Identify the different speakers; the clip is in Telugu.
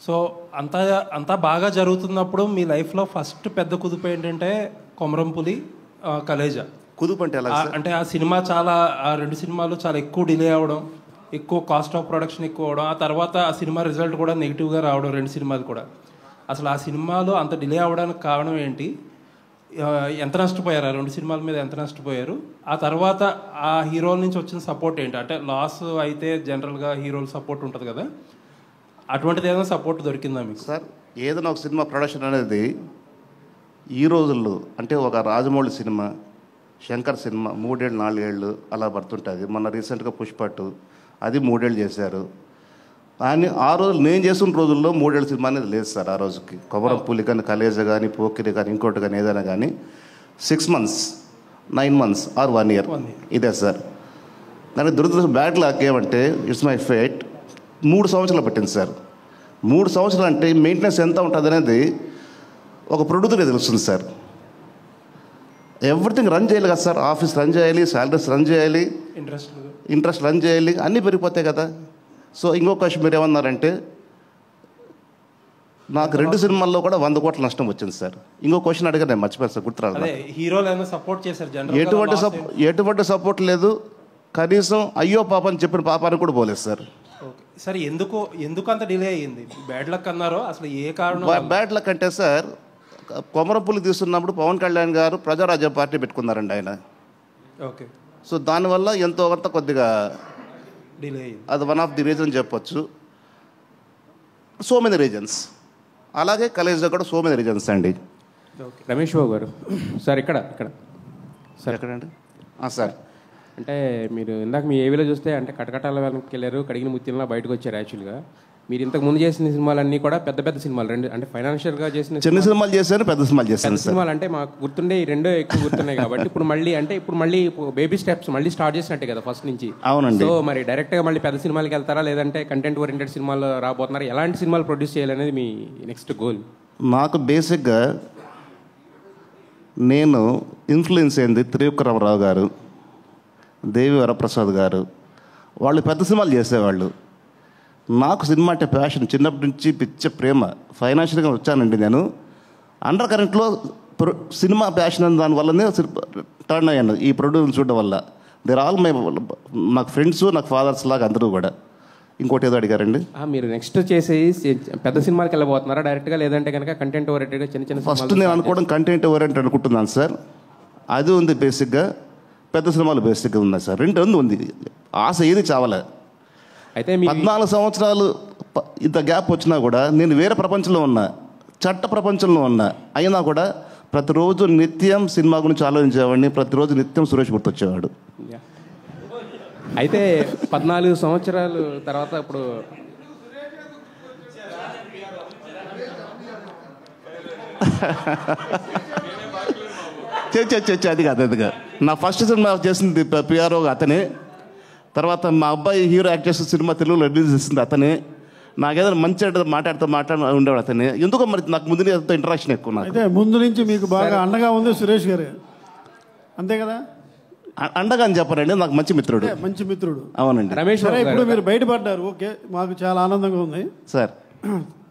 Speaker 1: సో అంతా అంతా బాగా జరుగుతున్నప్పుడు మీ లైఫ్లో ఫస్ట్ పెద్ద కుదుపు ఏంటంటే కొమరంపులి, కలేజా.
Speaker 2: కుదుపు అంటే ఎలా?
Speaker 1: అంటే ఆ సినిమా ఆ 2 సినిమాలు చాలా ఎక్కువ డిలే అవ్వడం, ఎక్కువ కాస్ట్ ఆఫ్ ప్రొడక్షన్ ఎక్కువ అవడం, ఆ తర్వాత ఆ సినిమా రిజల్ట్ కూడా నెగిటివ్గా రావడం 2 సినిమాలు కూడా. అసలు ఆ సినిమాలు అంత డిలే అవ్వడానికి కారణం ఏంటి? ఎంత నష్టపోయారు? ఆ 2 సినిమాల మీద ఎంత నష్టపోయారు? ఆ తర్వాత ఆ హీరోల నుంచి వచ్చిన సపోర్ట్ ఏంటి? అంటే లాస్ అయితే జనరల్గా హీరోల సపోర్ట్ ఉంటుంది కదా, అటువంటిది ఏదైనా సపోర్ట్ దొరికిందా మీకు?
Speaker 2: సార్, ఏదైనా ఒక సినిమా ప్రొడక్షన్ అనేది ఈ రోజుల్లో అంటే ఒక రాజమౌళి సినిమా, శంకర్ సినిమా 3 ఏళ్ళు 4 ఏళ్ళు అలా పడుతుంటుంది. మొన్న రీసెంట్గా పుష్పట్టు అది 3 ఏళ్ళు చేశారు. కానీ ఆ రోజు నేను చేసిన రోజుల్లో 3 ఏళ్ళ సినిమా అనేది లేదు సార్. ఆ రోజుకి కొమరంపులి కానీ, కలేజా కానీ, పోకిరి కానీ, ఇంకోటి కానీ ఏదైనా కానీ 6 months 9 months ఆర్ 1 year ఇదే సార్. కానీ దురదృష్టం బ్యాడ్ లాక్ ఏమంటే ఇట్స్ మై ఫేట్ 3 సంవత్సరాలు పట్టింది సార్. 3 సంవత్సరాలు అంటే మెయింటెనెన్స్ ఎంత ఉంటుంది అనేది ఒక ప్రొడ్యూసర్కి తెలుస్తుంది సార్. ఎవ్రీథింగ్ రన్ చేయాలి కదా సార్. ఆఫీస్ రన్ చేయాలి, శాలరీస్ రన్ చేయాలి, ఇంట్రెస్ట్ రన్ చేయాలి, అన్నీ పెరిగిపోతాయి కదా. సో ఇంకో క్వశ్చన్ మీరు ఏమన్నారంటే నాకు 2 సినిమాల్లో కూడా 100 కోట్ల నష్టం వచ్చింది సార్. ఇంకో క్వశ్చన్ అడిగారు, నేను మర్చిపోయాను సార్, గుర్తురాదు. ఎటువంటి సపోర్ట్ లేదు. కనీసం అయ్యో పాప అని చెప్పిన పాపానికి కూడా పోలేదు సార్.
Speaker 1: సార్ ఎందుకు అంత డిలే అయ్యింది? బ్యాడ్ లక్ అన్నారో అసలు ఏ కారణం?
Speaker 2: బ్యాడ్ లక్ అంటే సార్, కొమరంపులి తీస్తున్నప్పుడు పవన్ కళ్యాణ్ గారు ప్రజారాజ్యం పార్టీ పెట్టుకున్నారండి ఆయన.
Speaker 1: ఓకే.
Speaker 2: సో దానివల్ల ఎంతో కొంత కొద్దిగా
Speaker 1: డిలే అయ్యింది.
Speaker 2: అది వన్ ఆఫ్ ది రీజన్ చెప్పొచ్చు. So many reasons. అలాగే కలేజ్లో కూడా సో మెనీ రీజన్స్ అండి.
Speaker 3: రమేష్ బాబు గారు సార్, ఇక్కడ
Speaker 2: సార్ ఎక్కడండి? సార్,
Speaker 3: అంటే మీరు ఇందాక మీ ఏవీలో చూస్తే అంటే కటకటాల వెనక్కి వెళ్ళారు, కడిగిన ముత్యంలా బయటకు వచ్చారు. యాక్చువల్గా మీరు ఇంతకు ముందు చేసిన సినిమాలన్నీ కూడా పెద్ద పెద్ద సినిమాలు, 2 అంటే ఫైనాన్షియల్గా చేసిన
Speaker 2: చిన్న సినిమాలు చేశాను, పెద్ద సినిమాలు చేశాను.
Speaker 3: సినిమాలు అంటే మాకు గుర్తుండే ఈ 2 ఎక్కువ గుర్తున్నాయి కాబట్టి ఇప్పుడు మళ్ళీ బేబీ స్టెప్స్ మళ్ళీ స్టార్ట్ చేసినట్టే కదా ఫస్ట్ నుంచి.
Speaker 2: అవునండి.
Speaker 3: సో మరి డైరెక్ట్గా మళ్ళీ పెద్ద సినిమాలకి వెళ్తారా, లేదంటే కంటెంట్ ఓరియంటెడ్ సినిమాలు రాబోతున్నారా? ఎలాంటి సినిమాలు ప్రొడ్యూస్ చేయాలనేది మీ నెక్స్ట్ గోల్?
Speaker 2: నాకు బేసిక్గా నేను ఇన్ఫ్లుయెన్స్ అయింది త్రివిక్రమరావు గారు, దేవి వరప్రసాద్ గారు. వాళ్ళు పెద్ద సినిమాలు చేసేవాళ్ళు. నాకు సినిమా అంటే ప్యాషన్, చిన్నప్పటి నుంచి పిచ్చ ప్రేమ. ఫైనాన్షియల్గా వచ్చానండి నేను. అండర్ కరెంట్లో సినిమా ప్యాషన్ అని దానివల్లనే టర్న్ అయ్యాను ఈ ప్రొడ్యూసర్ చూడడం వల్ల. దేర్ ఆల్ నాకు ఫ్రెండ్స్, నాకు ఫాదర్స్ లాగా అందరూ కూడా. ఇంకోటి ఏదో అడిగారండి.
Speaker 3: మీరు నెక్స్ట్ చేసేసి పెద్ద సినిమాకి వెళ్ళబోతున్నారా డైరెక్ట్గా, లేదంటే కనుక కంటెంట్ ఓరియంటెడ్గా చిన్న
Speaker 2: ఫస్ట్ నేను అనుకోవడం కంటెంట్ ఓరియంటెడ్ అనుకుంటున్నాను సార్. అది ఉంది బేసిక్గా. పెద్ద సినిమాలు బేసిక్గా ఉన్నాయి సార్. 2 ఉంది. ఆశ ఏది చావలే.
Speaker 3: అయితే
Speaker 2: 14 సంవత్సరాలు ఇంత గ్యాప్ వచ్చినా కూడా నేను వేరే ప్రపంచంలో ఉన్నా, చట్ట ప్రపంచంలో ఉన్నా. అయినా కూడా ప్రతిరోజు నిత్యం సినిమా గురించి ఆలోచించేవాడిని. ప్రతిరోజు నిత్యం సురేష్ గుర్తొచ్చేవాడు.
Speaker 3: అయితే 14 సంవత్సరాలు తర్వాత ఇప్పుడు
Speaker 2: అది కాదు. నా ఫస్ట్ సినిమా చేసింది పిఆర్ఓ అతనే. తర్వాత మా అబ్బాయి హీరో యాక్ట్ చేసిన సినిమా తెలుగులో రిలీజ్ చేసింది అతనే. నాకేదైనా మంచి మాట్లాడుతూ ఉండేవాడు అతనే. ఎందుకో మరి నాకు ముందు ఇంటరాక్షన్ ఎక్కువ. నాకు
Speaker 4: అయితే ముందు నుంచి మీకు బాగా అండగా ఉంది సురేష్ గారు, అంతే కదా?
Speaker 2: అండగా అని చెప్పారండి, నాకు మంచి మిత్రుడు.
Speaker 4: మంచి మిత్రుడు.
Speaker 2: అవునండి.
Speaker 3: రమేష్
Speaker 4: ఇప్పుడు మీరు బయటపడ్డారు, ఓకే, మాకు చాలా ఆనందంగా ఉంది
Speaker 2: సార్.